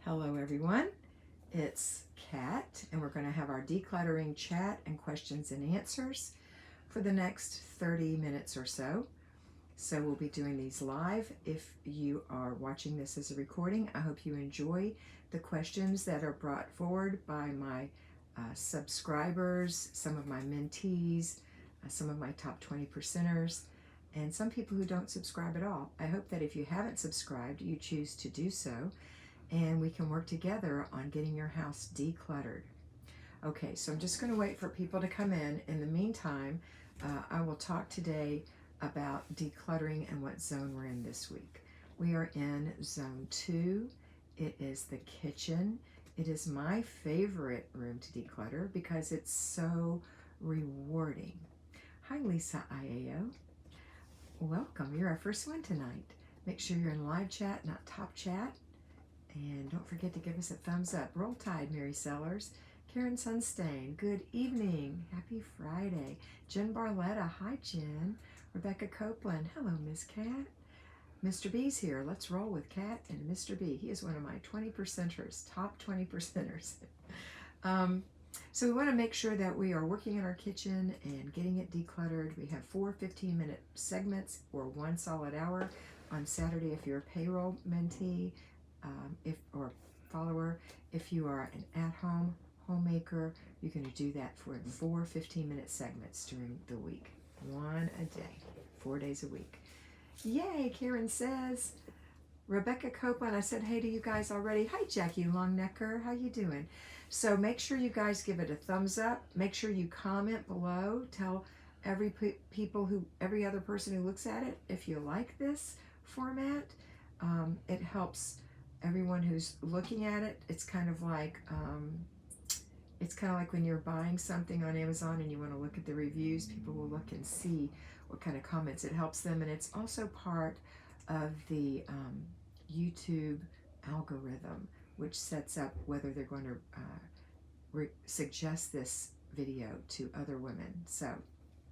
Hello everyone, it's Kat, and we're going to have our decluttering chat and questions and answers for the next 30 minutes or so. So we'll be doing these live. If you are watching this as a recording, I hope you enjoy the questions that are brought forward by my subscribers, some of my mentees, some of my top 20 percenters, and some people who don't subscribe at all. I hope that if you haven't subscribed, you choose to do so, and we can work together on getting your house decluttered. Okay, so I'm just going to wait for people to come in. In the meantime, I will talk today about decluttering and what zone we're in this week. We are in zone 2. It is the kitchen. It is my favorite room to declutter because it's so rewarding. Hi, Lisa IAO. Welcome. You're our first one tonight. Make sure you're in live chat, not top chat. And don't forget to give us a thumbs up. Roll Tide, Mary Sellers. Karen Sunstain, good evening. Happy Friday. Jen Barletta, hi Jen. Rebecca Copeland, hello Miss Kat. Mr. B's here. Let's roll with Kat and Mr. B. He is one of my 20 percenters, top 20 percenters. So we want to make sure that we are working in our kitchen and getting it decluttered. We have 4 15-minute segments or 1 solid hour on Saturday if you're a payroll mentee. Or follower. If you are an at-home homemaker, you're going to do that for 4 15-minute segments during the week. 1 a day, 4 days a week. Yay, Karen says. Rebecca Copeland, I said hey to you guys already. Hi, Jackie Longnecker, how you doing? So make sure you guys give it a thumbs up. Make sure you comment below. Tell every other person who looks at it if you like this format. It helps everyone who's looking at it. It's kind of like when you're buying something on Amazon and you want to look at the reviews. People will look and see what kind of comments. It helps them, and it's also part of the YouTube algorithm, which sets up whether they're going to suggest this video to other women. So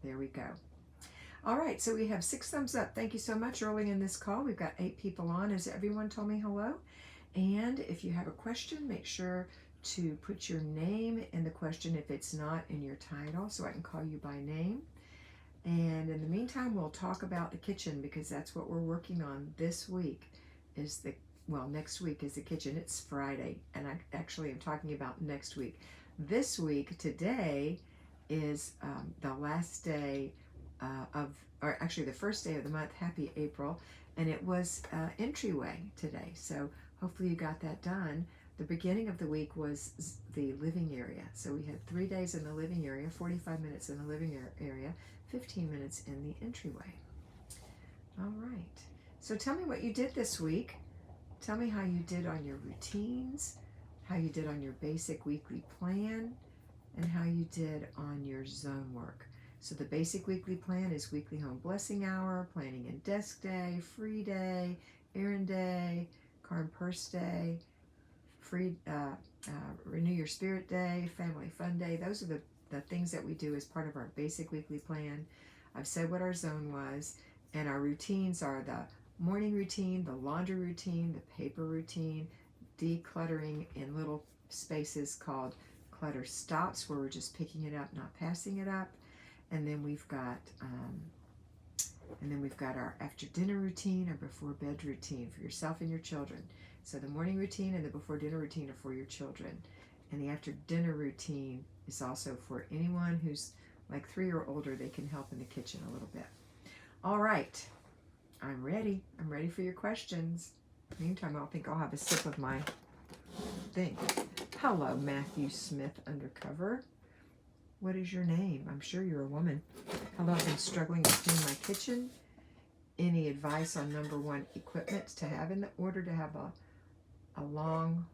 there we go. All right, so we have 6 thumbs up. Thank you so much rolling in this call. We've got 8 people on. Has everyone told me hello? And if you have a question, make sure to put your name in the question if it's not in your title, so I can call you by name. And in the meantime, we'll talk about the kitchen because that's what we're working on this week. Next week is the kitchen. It's Friday, and I actually am talking about next week. This week, today, is the last day the first day of the month. Happy April. And it was entryway today, so hopefully you got that done. The beginning of the week was the living area, so we had 3 days in the living area, 45 minutes in the living area, 15 minutes in the entryway. All right, so tell me what you did this week. Tell me how you did on your routines, how you did on your basic weekly plan, and how you did on your zone work. So the basic weekly plan is weekly home blessing hour, planning and desk day, free day, errand day, car and purse day, free renew your spirit day, family fun day. Those are the things that we do as part of our basic weekly plan. I've said what our zone was, and our routines are the morning routine, the laundry routine, the paper routine, decluttering in little spaces called clutter stops, where we're just picking it up, not passing it up. And then we've got our after dinner routine or before bed routine for yourself and your children. So the morning routine and the before dinner routine are for your children, and the after dinner routine is also for anyone who's like 3 or older. They can help in the kitchen a little bit. All right, I'm ready. I'm ready for your questions. Meantime, I think I'll have a sip of my thing. Hello, Matthew Smith Undercover. What is your name? I'm sure you're a woman. Hello, I've been struggling to clean my kitchen. Any advice on number 1 equipment to have in order to have a long...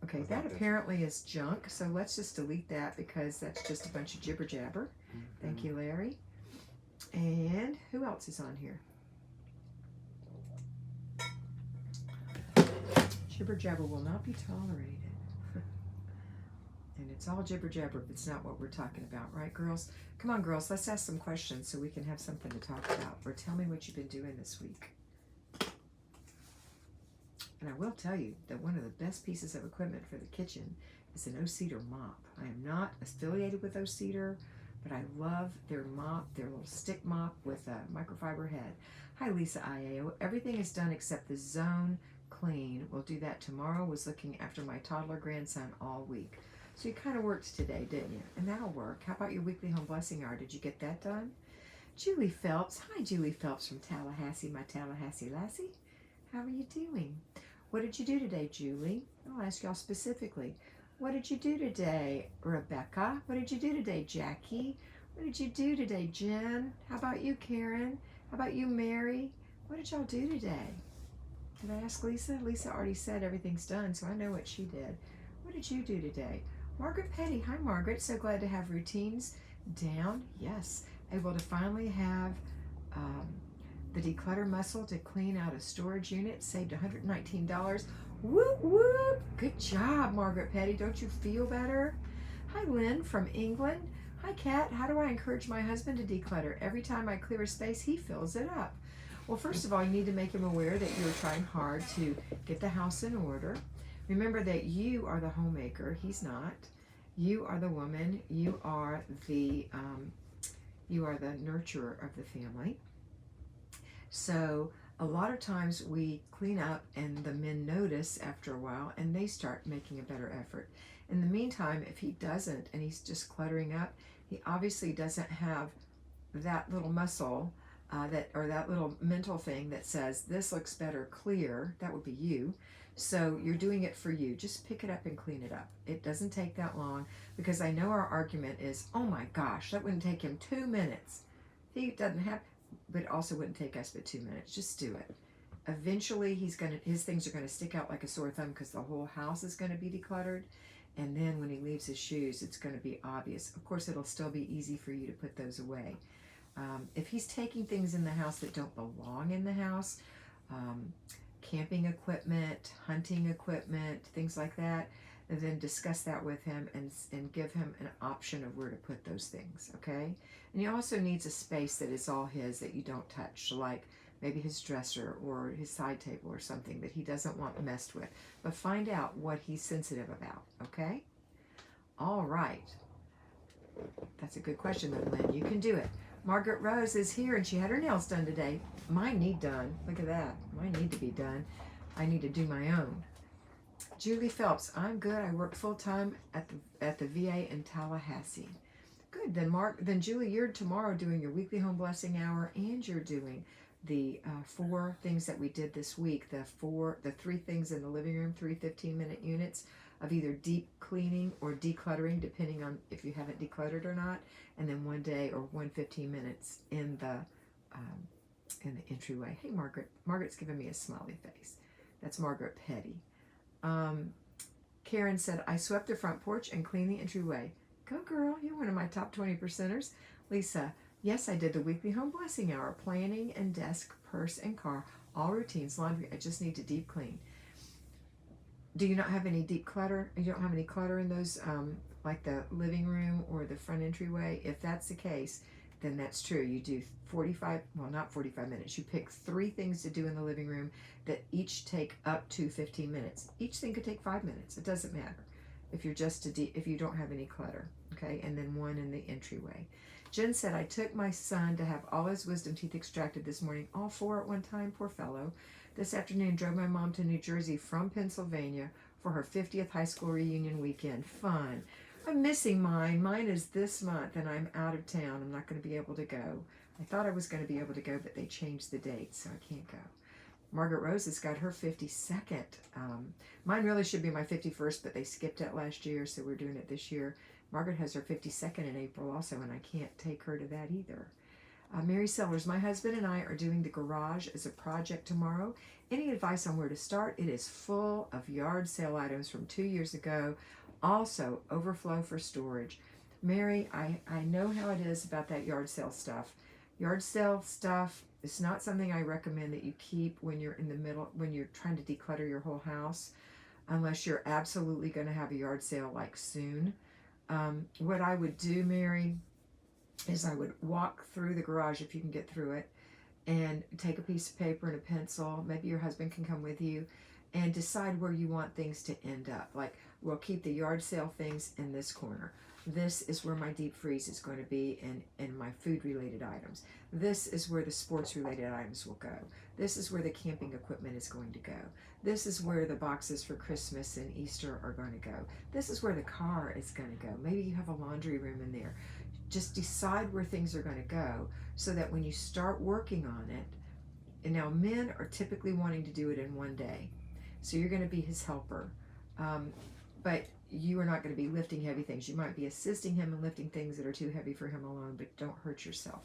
Okay, that apparently is junk, so let's just delete that because that's just a bunch of jibber jabber. Thank you, Larry. And who else is on here? Jibber jabber will not be tolerated. And it's all jibber jabber if it's not what we're talking about, right, girls? Come on, girls, let's ask some questions so we can have something to talk about. Or tell me what you've been doing this week. And I will tell you that one of the best pieces of equipment for the kitchen is an O-Cedar mop. I am not affiliated with O-Cedar, but I love their mop, their little stick mop with a microfiber head. Hi, Lisa IAO. Everything is done except the zone clean. We'll do that tomorrow. Was looking after my toddler grandson all week. So you kind of worked today, didn't you? And that'll work. How about your weekly home blessing hour? Did you get that done? Julie Phelps. Hi, Julie Phelps from Tallahassee, my Tallahassee lassie. How are you doing? What did you do today, Julie? I'll ask y'all specifically. What did you do today, Rebecca? What did you do today, Jackie? What did you do today, Jen? How about you, Karen? How about you, Mary? What did y'all do today? Did I ask Lisa? Lisa already said everything's done, so I know what she did. What did you do today? Margaret Petty. Hi, Margaret. So glad to have routines down. Yes. Able to finally have the declutter muscle to clean out a storage unit. Saved $119. Whoop, whoop. Good job, Margaret Petty. Don't you feel better? Hi, Lynn from England. Hi, Kat. How do I encourage my husband to declutter? Every time I clear a space, he fills it up. Well, first of all, you need to make him aware that you're trying hard to get the house in order. Remember that you are the homemaker. He's not. You are the woman. You are the nurturer of the family. So a lot of times we clean up and the men notice after a while and they start making a better effort. In the meantime, if he doesn't and he's just cluttering up, he obviously doesn't have that little muscle that little mental thing that says this looks better clear. That would be you. So you're doing it for you. Just pick it up and clean it up. It doesn't take that long, because I know our argument is, oh my gosh, that wouldn't take him 2 minutes. He doesn't have, but it also wouldn't take us but 2 minutes. Just do it. Eventually his things are gonna stick out like a sore thumb because the whole house is gonna be decluttered. And then when he leaves his shoes, it's gonna be obvious. Of course, it'll still be easy for you to put those away. If he's taking things in the house that don't belong in the house, camping equipment, hunting equipment, things like that, and then discuss that with him and give him an option of where to put those things, okay? And he also needs a space that is all his, that you don't touch, like maybe his dresser or his side table or something that he doesn't want messed with. But find out what he's sensitive about, okay? All right. That's a good question, though, Lynn. You can do it. Margaret Rose is here, and she had her nails done today. Mine need done. Look at that. Mine need to be done. I need to do my own. Julie Phelps, I'm good. I work full-time at the VA in Tallahassee. Good. Then Julie, you're tomorrow doing your weekly home blessing hour, and you're doing the 4 things that we did this week. The 3 things in the living room, 3 15-minute units of either deep cleaning or decluttering, depending on if you haven't decluttered or not, and then 1 day or 15 minutes in the entryway. Hey, Margaret. Margaret's giving me a smiley face. That's Margaret Petty. Karen said, I swept the front porch and cleaned the entryway. Go, girl. You're one of my top 20%ers. Lisa, yes, I did the weekly home blessing hour, planning and desk, purse and car, all routines, laundry. I just need to deep clean. Do you not have any deep clutter? You don't have any clutter in those, like the living room or the front entryway? If that's the case, then that's true. You do not 45 minutes. You pick 3 things to do in the living room that each take up to 15 minutes. Each thing could take 5 minutes. It doesn't matter if you're if you don't have any clutter, okay? And then 1 in the entryway. Jen said, I took my son to have all his wisdom teeth extracted this morning, all 4 at one time, poor fellow. This afternoon, drove my mom to New Jersey from Pennsylvania for her 50th high school reunion weekend. Fun. I'm missing mine. Mine is this month, and I'm out of town. I'm not going to be able to go. I thought I was going to be able to go, but they changed the date, so I can't go. Margaret Rose has got her 52nd. Mine really should be my 51st, but they skipped it last year, so we're doing it this year. Margaret has her 52nd in April also, and I can't take her to that either. Mary Sellers, my husband and I are doing the garage as a project tomorrow. Any advice on where to start? It is full of yard sale items from 2 years ago. Also, overflow for storage. Mary, I know how it is about that yard sale stuff. Yard sale stuff is not something I recommend that you keep when you're in the middle, when you're trying to declutter your whole house, unless you're absolutely going to have a yard sale like soon. What I would do, Mary, is I would walk through the garage if you can get through it and take a piece of paper and a pencil. Maybe your husband can come with you, and decide where you want things to end up. Like, we'll keep the yard sale things in this corner. This is where my deep freeze is going to be, and my food related items. This is where the sports related items will go. This is where the camping equipment is going to go. This is where the boxes for Christmas and Easter are going to go. This is where the car is going to go. Maybe you have a laundry room in there. Just decide where things are going to go, so that when you start working on it, and now men are typically wanting to do it in one day, so you're going to be his helper, but you are not going to be lifting heavy things. You might be assisting him in lifting things that are too heavy for him alone, but don't hurt yourself,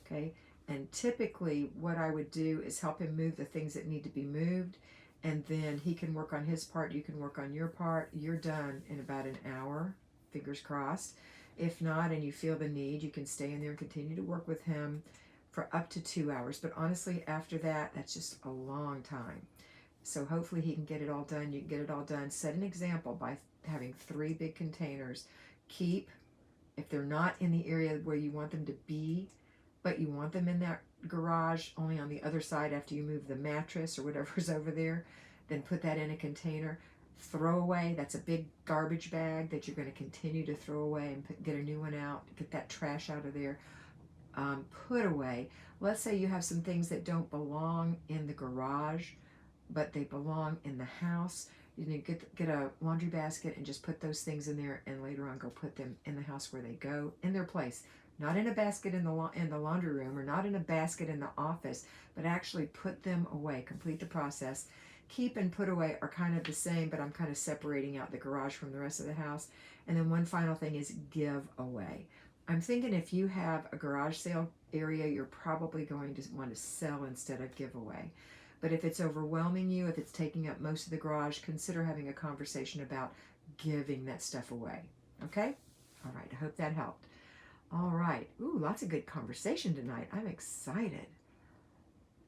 okay? And typically what I would do is help him move the things that need to be moved, and then he can work on his part, you can work on your part. You're done in about an hour, fingers crossed. If not, and you feel the need, you can stay in there and continue to work with him for up to 2 hours. But honestly, after that, that's just a long time. So hopefully he can get it all done. You can get it all done. Set an example by having 3 big containers. Keep, if they're not in the area where you want them to be, but you want them in that garage only on the other side after you move the mattress or whatever's over there, then put that in a container. Throw away, that's a big garbage bag that you're going to continue to throw away, and get a new one out. Get that trash out of there. Put away. Let's say you have some things that don't belong in the garage, but they belong in the house. You need to get a laundry basket and just put those things in there, and later on go put them in the house where they go, in their place. Not in a basket in the laundry room, or not in a basket in the office, but actually put them away. Complete the process. Keep and put away are kind of the same, but I'm kind of separating out the garage from the rest of the house. And then one final thing is give away. I'm thinking if you have a garage sale area, you're probably going to want to sell instead of give away. But if it's overwhelming you, if it's taking up most of the garage, consider having a conversation about giving that stuff away. Okay? All right. I hope that helped. All right. Ooh, lots of good conversation tonight. I'm excited.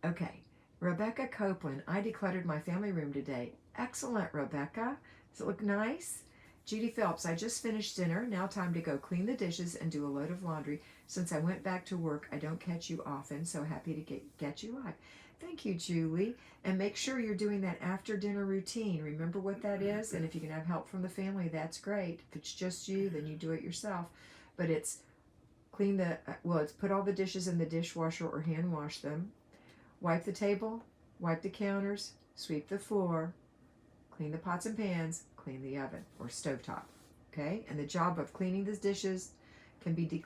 Okay. Rebecca Copeland, I decluttered my family room today. Excellent, Rebecca. Does it look nice? Judy Phelps, I just finished dinner. Now time to go clean the dishes and do a load of laundry. Since I went back to work, I don't catch you often, so happy to get you live. Thank you, Julie. And make sure you're doing that after dinner routine. Remember what that is? And if you can have help from the family, that's great. If it's just you, then you do it yourself. But it's it's put all the dishes in the dishwasher or hand wash them. Wipe the table, wipe the counters, sweep the floor, clean the pots and pans, clean the oven or stovetop. Okay? And the job of cleaning the dishes can be,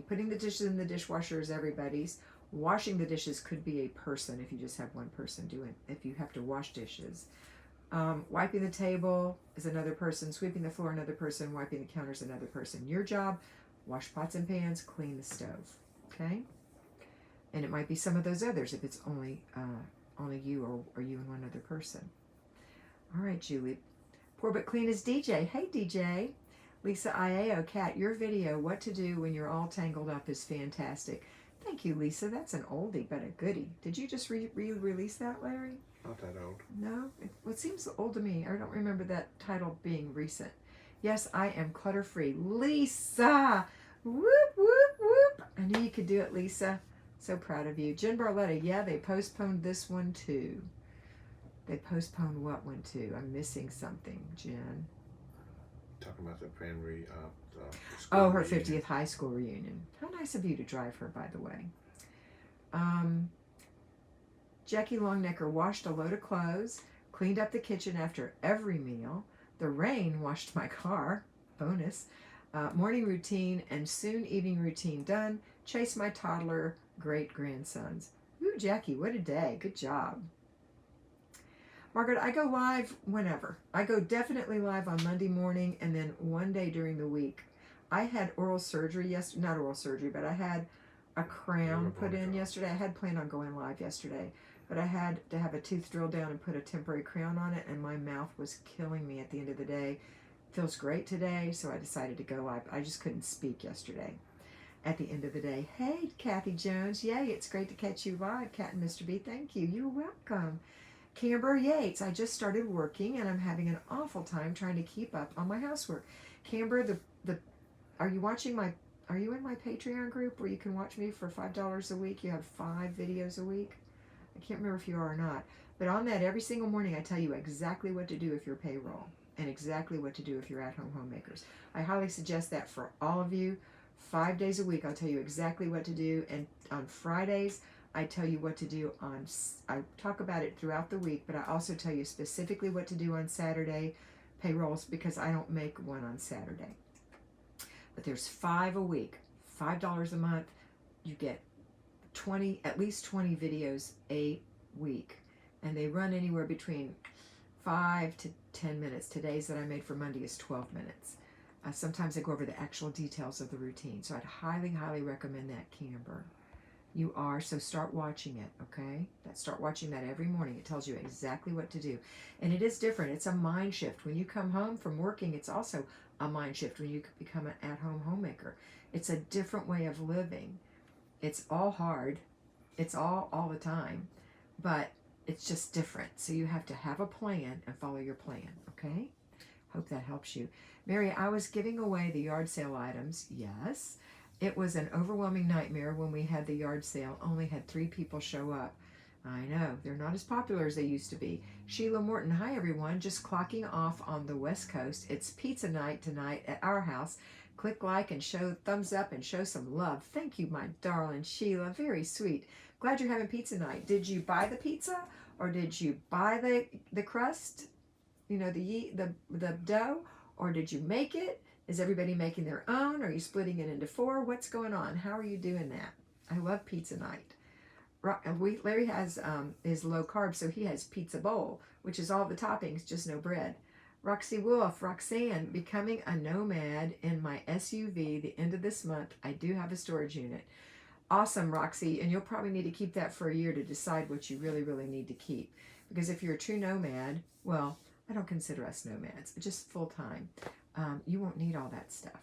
putting the dishes in the dishwasher is everybody's. Washing the dishes could be a person if you just have one person doing it, if you have to wash dishes. Wiping the table is another person, sweeping the floor another person, wiping the counters another person. Your job, wash pots and pans, clean the stove. Okay? And it might be some of those others if it's only you or you and one other person. All right, Julie. Poor but clean is DJ. Hey, DJ. Lisa Iao, Kat, your video, What to Do When You're All Tangled Up, is fantastic. Thank you, Lisa. That's an oldie, but a goodie. Did you just re-release that, Larry? Not that old. No? It seems old to me. I don't remember that title being recent. Yes, I am clutter-free. Lisa! Whoop, whoop, whoop. I knew you could do it, Lisa. So proud of you. Jen Barletta, yeah, they postponed this one too. They postponed what one too? I'm missing something, Jen. Talking about the family, her reunion. 50th high school reunion. How nice of you to drive her, by the way. Jackie Longnecker washed a load of clothes, cleaned up the kitchen after every meal. The rain washed my car. Bonus. Morning routine and soon evening routine done. Chase my toddler great-grandsons. Ooh, Jackie, what a day. Good job. Margaret, I go live whenever. I go definitely live on Monday morning and then one day during the week. I had oral surgery yesterday. Not oral surgery, but I had a crown put in yesterday. I had planned on going live yesterday, but I had to have a tooth drilled down and put a temporary crown on it, and my mouth was killing me at the end of the day. Feels great today, so I decided to go live. I just couldn't speak yesterday. At the end of the day, hey, Kathy Jones, yay, it's great to catch you live, Kat and Mr. B, thank you, you're welcome. Camber Yates, I just started working and I'm having an awful time trying to keep up on my housework. Camber, are you watching my are you in my Patreon group where you can watch me for $5 a week? You have 5 videos a week. I can't remember if you are or not. But on that, every single morning, I tell you exactly what to do if you're payroll and exactly what to do if you're at-home homemakers. I highly suggest that for all of you. 5 days a week, I'll tell you exactly what to do. And on Fridays, I tell you what to do on, I talk about it throughout the week, but I also tell you specifically what to do on Saturday payrolls because I don't make one on Saturday. But there's 5 a week, $5 a month. You get at least 20 videos a week. And they run anywhere between 5 to 10 minutes. Today's that I made for Monday is 12 minutes. Sometimes I go over the actual details of the routine. So I'd highly, highly recommend that, Camber. You are, so start watching it, okay? Start watching that every morning. It tells you exactly what to do. And it is different. It's a mind shift. When you come home from working, it's also a mind shift when you become an at-home homemaker. It's a different way of living. It's all hard. It's all the time. But it's just different. So you have to have a plan and follow your plan, okay? Hope that helps you. Mary, I was giving away the yard sale items. Yes. It was an overwhelming nightmare when we had the yard sale. Only had 3 people show up. I know, they're not as popular as they used to be. Sheila Morton, hi everyone. Just clocking off on the West Coast. It's pizza night tonight at our house. Click like and show thumbs up and show some love. Thank you, my darling Sheila. Very sweet. Glad you're having pizza night. Did you buy the pizza or did you buy the crust? You know, the dough, or did you make it? Is everybody making their own? Are you splitting it into 4? What's going on? How are you doing that? I love pizza night. Larry has is low carb, so he has pizza bowl, which is all the toppings, just no bread. Roxy Wolf, Roxanne, becoming a nomad in my SUV the end of this month. I do have a storage unit. Awesome, Roxy, and you'll probably need to keep that for a year to decide what you really, really need to keep. Because if you're a true nomad, well, I don't consider us nomads, just full-time. You won't need all that stuff.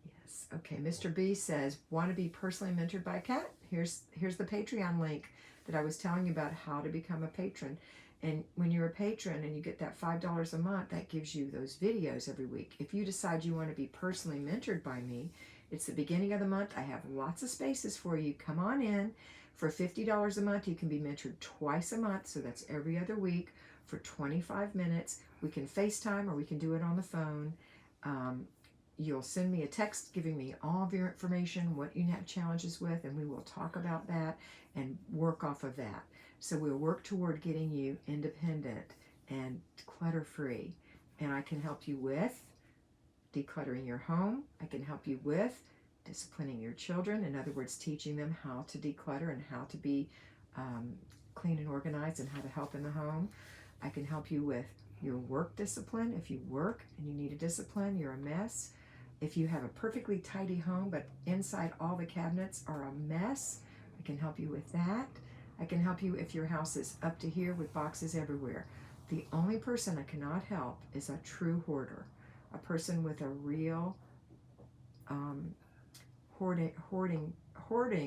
Yes. Okay. Mr. B says, want to be personally mentored by Kat? Here's the Patreon link that I was telling you about how to become a patron. And when you're a patron and you get that $5 a month, that gives you those videos every week. If you decide you want to be personally mentored by me, it's the beginning of the month. I have lots of spaces for you. Come on in. For $50 a month, you can be mentored twice a month. So that's every other week for 25 minutes. We can FaceTime or we can do it on the phone. You'll send me a text giving me all of your information, what you have challenges with, and we will talk about that and work off of that. So we'll work toward getting you independent and clutter-free. And I can help you with decluttering your home. I can help you with disciplining your children. In other words, teaching them how to declutter and how to be clean and organized and how to help in the home. I can help you with your work discipline. If you work and you need a discipline, you're a mess. If you have a perfectly tidy home, but inside all the cabinets are a mess, I can help you with that. I can help you if your house is up to here with boxes everywhere. The only person I cannot help is a true hoarder, a person with a real hoarding.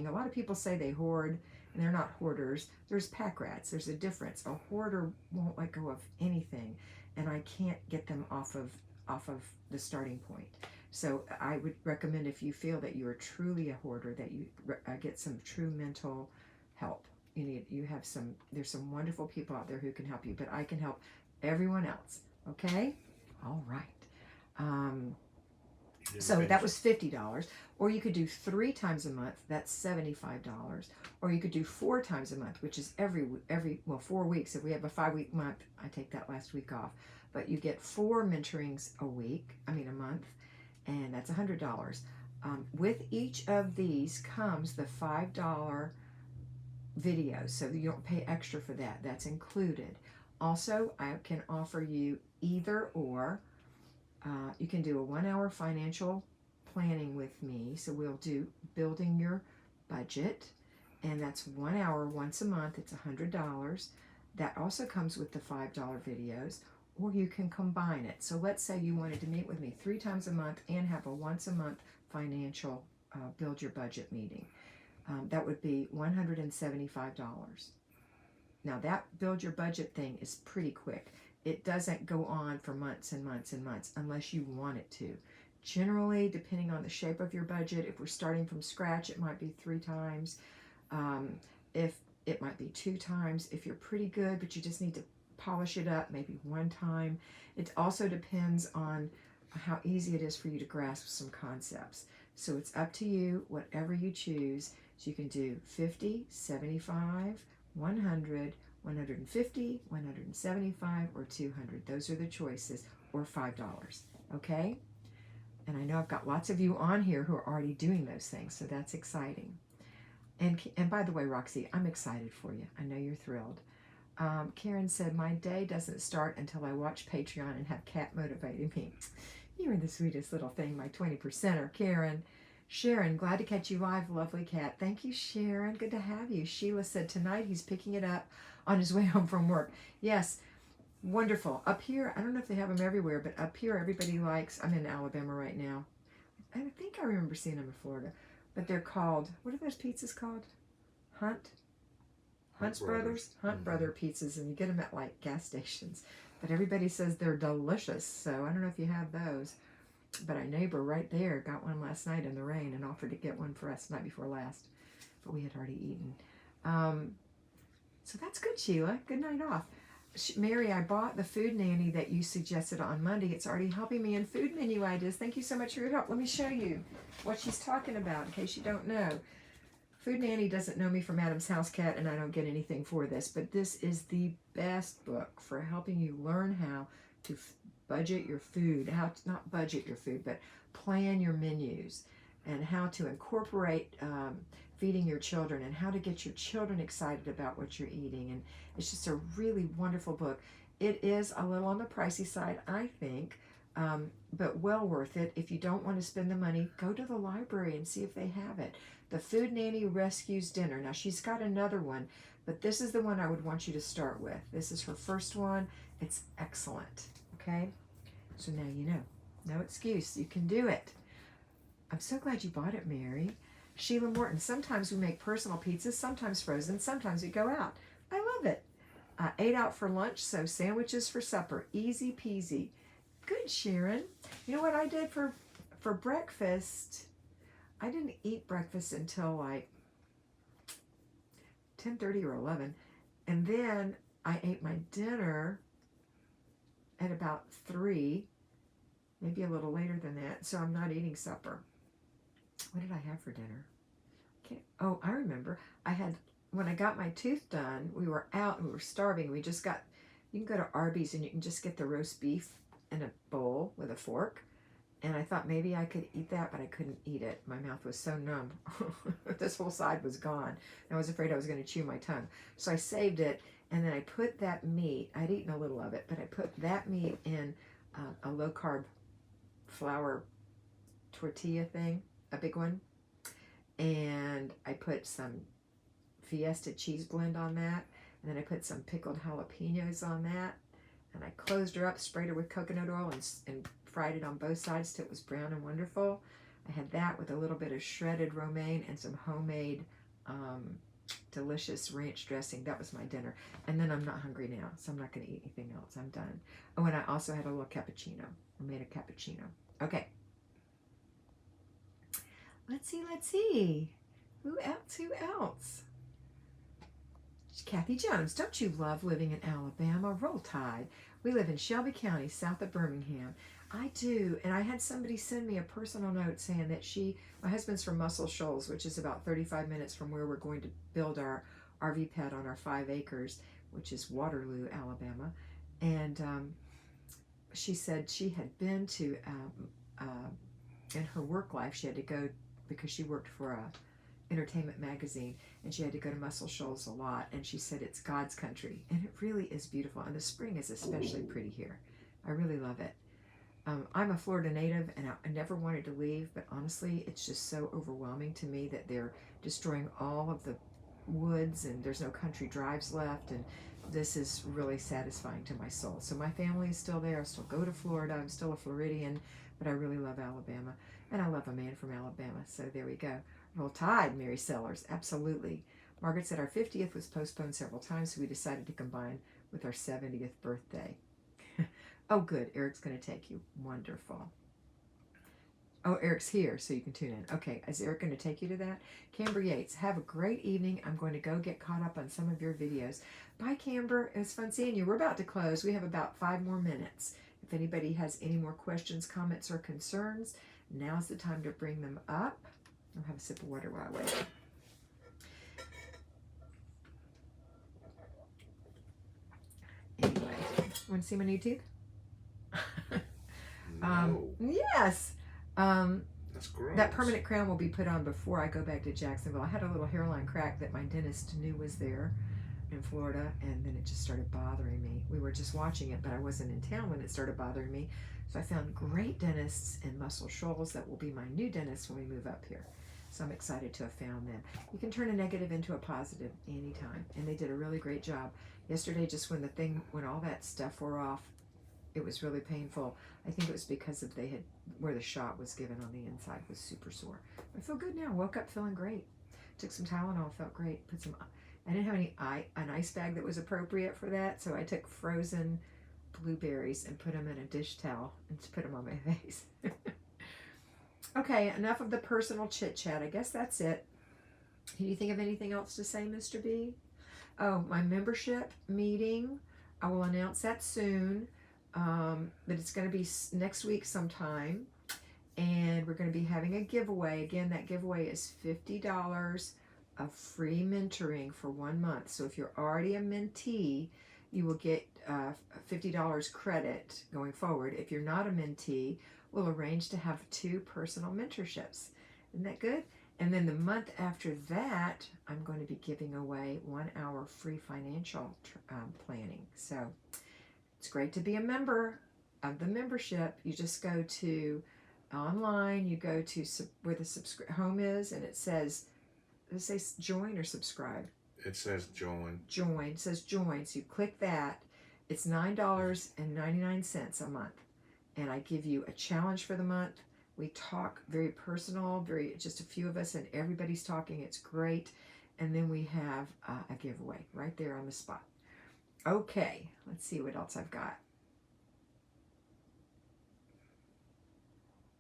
A lot of people say they hoard, and they're not hoarders. There's pack rats. There's a difference. A hoarder won't let go of anything, and I can't get them off of the starting point. So I would recommend, if you feel that you are truly a hoarder, that you get some true mental help. There's some wonderful people out there who can help you, but I can help everyone else. Okay? All right. So that was $50, or you could do 3 times a month. That's $75, or you could do 4 times a month, which is every 4 weeks. If we have a 5-week month, I take that last week off. But you get 4 mentorings a month, and that's $100. With each of these comes the $5 videos, so you don't pay extra for that. That's included. Also, I can offer you either or. You can do a 1-hour financial planning with me. So we'll do building your budget, and that's 1 hour once a month. It's $100. That also comes with the $5 videos, or you can combine it. So let's say you wanted to meet with me 3 times a month and have a once a month financial build your budget meeting. That would be $175. Now that build your budget thing is pretty quick. It doesn't go on for months and months and months unless you want it to. Generally, depending on the shape of your budget, if we're starting from scratch, it might be 3 times. If it might be 2 times. If you're pretty good, but you just need to polish it up, maybe 1 time. It also depends on how easy it is for you to grasp some concepts. So it's up to you, whatever you choose. So you can do 50, 75, 100, 150, 175, or 200. Those are the choices, or $5. Okay? And I know I've got lots of you on here who are already doing those things, so that's exciting. And by the way, Roxy, I'm excited for you. I know you're thrilled. Karen said, my day doesn't start until I watch Patreon and have Kat motivating me. You are the sweetest little thing, my 20%er, Karen. Sharon, glad to catch you live, lovely Kat. Thank you, Sharon. Good to have you. Sheila said, tonight he's picking it up on his way home from work. Yes, wonderful. Up here, I don't know if they have them everywhere, but up here everybody likes, I'm in Alabama right now. I think I remember seeing them in Florida. But they're called, what are those pizzas called? Hunt's Brothers? Hunt Brother pizzas, and you get them at like gas stations. But everybody says they're delicious, so I don't know if you have those. But our neighbor right there got one last night in the rain and offered to get one for us the night before last. But we had already eaten. So that's good, Sheila. Good night off. Mary, I bought the food nanny that you suggested on Monday. It's already helping me in food menu ideas. Thank you so much for your help. Let me show you what she's talking about in case you don't know. Food Nanny doesn't know me from Adam's House, Cat, and I don't get anything for this, but this is the best book for helping you learn how to budget your food, how to not budget your food, but plan your menus, and how to incorporate feeding your children, and how to get your children excited about what you're eating. And it's just a really wonderful book. It is a little on the pricey side, I think, but well worth it. If you don't want to spend the money, go to the library and see if they have it. The Food Nanny Rescues Dinner. Now, she's got another one, but this is the one I would want you to start with. This is her first one. It's excellent. Okay? So now you know. No excuse. You can do it. I'm so glad you bought it, Mary. Sheila Morton. Sometimes we make personal pizzas, sometimes frozen, sometimes we go out. I love it. Ate out for lunch, so sandwiches for supper. Easy peasy. Good, Sharon. You know what I did for breakfast? I didn't eat breakfast until like 10:30 or 11. And then I ate my dinner at about 3, maybe a little later than that. So I'm not eating supper. What did I have for dinner? Oh, I remember. When I got my tooth done, we were out and we were starving. You can go to Arby's and you can just get the roast beef in a bowl with a fork. And I thought maybe I could eat that, but I couldn't eat it. My mouth was so numb. This whole side was gone. I was afraid I was going to chew my tongue. So I saved it, and then I put that meat, I'd eaten a little of it, but I put that meat in a low-carb flour tortilla thing, a big one. And I put some Fiesta cheese blend on that. And then I put some pickled jalapenos on that. And I closed her up, sprayed her with coconut oil, and fried it on both sides till it was brown and wonderful. I had that with a little bit of shredded romaine and some homemade delicious ranch dressing. That was my dinner. And then I'm not hungry now, so I'm not going to eat anything else. I'm done. Oh, and I also had a little cappuccino. I made a cappuccino. Okay. Let's see. Who else? Kathy Jones, don't you love living in Alabama? Roll Tide. We live in Shelby County, south of Birmingham. I do, and I had somebody send me a personal note saying that my husband's from Muscle Shoals, which is about 35 minutes from where we're going to build our RV pad on our 5 acres, which is Waterloo, Alabama. And she said she had been to, in her work life, she had to go because she worked for a entertainment magazine, and she had to go to Muscle Shoals a lot, and she said it's God's country, and it really is beautiful, and the spring is especially pretty here. I really love it. I'm a Florida native, and I never wanted to leave, but honestly, it's just so overwhelming to me that they're destroying all of the woods, and there's no country drives left, and this is really satisfying to my soul. So my family is still there. I still go to Florida. I'm still a Floridian, but I really love Alabama, and I love a man from Alabama, so there we go. Roll Tide, Mary Sellers, absolutely. Margaret said our 50th was postponed several times, so we decided to combine with our 70th birthday. Oh, good. Eric's going to take you. Wonderful. Oh, Eric's here, so you can tune in. Okay, is Eric going to take you to that? Camber Yates, have a great evening. I'm going to go get caught up on some of your videos. Bye, Camber. It was fun seeing you. We're about to close. We have about 5 more minutes. If anybody has any more questions, comments, or concerns, now's the time to bring them up. I'll have a sip of water while I wait. Anyway, want to see my new teeth? No. Yes. That's gross. That permanent crown will be put on before I go back to Jacksonville. I had a little hairline crack that my dentist knew was there in Florida, and then it just started bothering me. We were just watching it, but I wasn't in town when it started bothering me. So I found great dentists in Muscle Shoals that will be my new dentists when we move up here. So I'm excited to have found them. You can turn a negative into a positive anytime, and they did a really great job. Yesterday, just when all that stuff wore off, it was really painful. I think it was because of where the shot was given on the inside was super sore. I feel good now. Woke up feeling great. Took some Tylenol, felt great. I didn't have an ice bag that was appropriate for that, so I took frozen blueberries and put them in a dish towel and put them on my face. Okay, enough of the personal chit chat. I guess that's it. Can you think of anything else to say, Mr. B? Oh, my membership meeting. I will announce that soon. But it's going to be next week sometime, and we're going to be having a giveaway. Again, that giveaway is $50 of free mentoring for 1 month. So if you're already a mentee, you will get $50 credit going forward. If you're not a mentee, we'll arrange to have 2 personal mentorships. Isn't that good? And then the month after that, I'm going to be giving away 1 hour free financial planning. So it's great to be a member of the membership. You just go to online, you go to where the home is, and it says, does it say join or subscribe? It says join. Join. It says join. So you click that. It's $9.99 a month. And I give you a challenge for the month. We talk very personal, just a few of us, and everybody's talking. It's great. And then we have a giveaway right there on the spot. Okay, let's see what else I've got.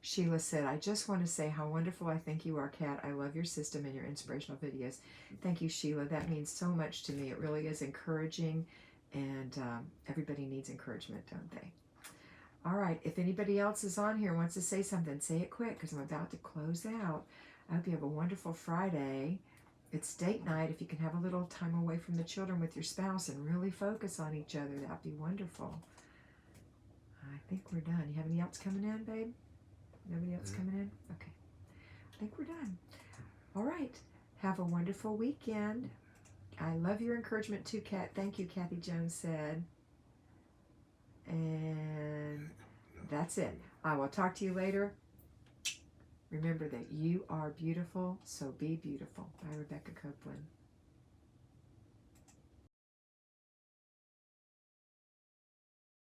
Sheila said, I just want to say how wonderful I think you are, Kat. I love your system and your inspirational videos. Thank you, Sheila. That means so much to me. It really is encouraging, and everybody needs encouragement, don't they? All right, if anybody else is on here and wants to say something, say it quick because I'm about to close out. I hope you have a wonderful Friday. It's date night. If you can have a little time away from the children with your spouse and really focus on each other, that'd be wonderful. I think we're done. You have any else coming in, babe? Nobody else coming in? Okay. I think we're done. All right. Have a wonderful weekend. I love your encouragement too, Kat. Thank you, Kathy Jones said. And that's it. I will talk to you later. Remember that you are beautiful, so be beautiful. By Rebecca Copeland.